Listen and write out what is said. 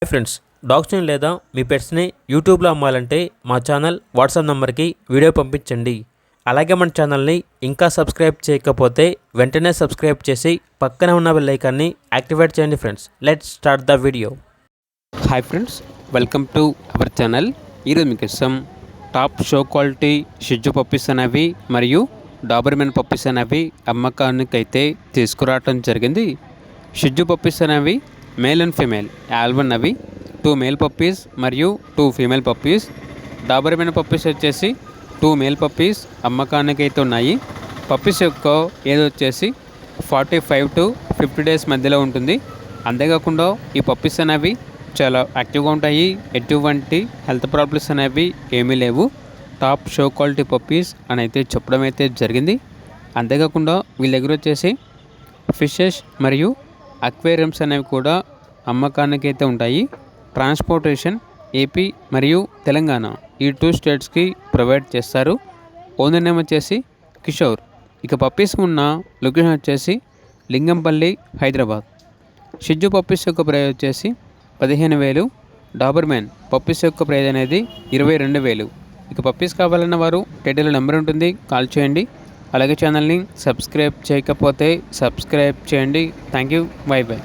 Hi friends, డాగ్స్ని లేదా మీ పెట్స్ని యూట్యూబ్లో అమ్మాలంటే మా ఛానల్ వాట్సాప్ నెంబర్కి వీడియో పంపించండి. అలాగే మన ఛానల్ని ఇంకా సబ్స్క్రైబ్ చేయకపోతే వెంటనే సబ్స్క్రైబ్ చేసి పక్కనే ఉన్న బెల్ ఐకాన్ని యాక్టివేట్ చేయండి. Friends, let's start the video. Hi friends, welcome to our channel. ఈరోజు మీకోసం టాప్ షో క్వాలిటీ షిట్జు పప్పీస్ అనేవి మరియు డాబర్మెన్ పప్పీస్ అనేవి అమ్మకానికైతే తీసుకురావటం జరిగింది. షిట్జు పప్పీస్ అనేవి మేల్ అండ్ ఫీమేల్ ఆల్వన్ అవి 2 మేల్ పప్పీస్ మరియు 2 ఫీమేల్ పప్పీస్. డాబర్మెన్ పప్పీస్ వచ్చేసి 2 మేల్ పప్పీస్ అమ్మకానికి అయితే ఉన్నాయి. పప్పీస్ యొక్క ఏజ్ వచ్చేసి 45 to 50 డేస్ మధ్యలో ఉంటుంది. అంతేకాకుండా ఈ పప్పీస్ అనేవి చాలా యాక్టివ్గా ఉంటాయి. ఎటువంటి హెల్త్ ప్రాబ్లమ్స్ అనేవి ఏమీ లేవు. టాప్ షో క్వాలిటీ పప్పీస్ అని అయితే చెప్పడం అయితే జరిగింది. అంతేకాకుండా వీళ్ళ దగ్గర వచ్చేసి ఫిషెస్ మరియు అక్వేరియంస్ అనేవి కూడా అమ్మకానికి అయితే ఉంటాయి. ట్రాన్స్పోర్టేషన్ ఏపీ మరియు తెలంగాణ ఈ 2 స్టేట్స్కి ప్రొవైడ్ చేస్తారు. ఓనర్ నేమ్ వచ్చేసి కిషోర్. ఇక పప్పీస్ ఉన్న లొకేషన్ వచ్చేసి లింగంపల్లి, హైదరాబాద్. షిట్జు పప్పీస్ యొక్క ప్రైస్ వచ్చేసి 15,000. డాబర్మెన్ పప్పీస్ యొక్క ప్రైస్ అనేది 22,000. ఇక పప్పీస్ కావాలన్న వారు టైటిల్ నెంబర్ ఉంటుంది, కాల్ చేయండి. అలాగే ఛానల్ని సబ్స్క్రైబ్ చేయకపోతే సబ్స్క్రైబ్ చేయండి. Thank you, by by.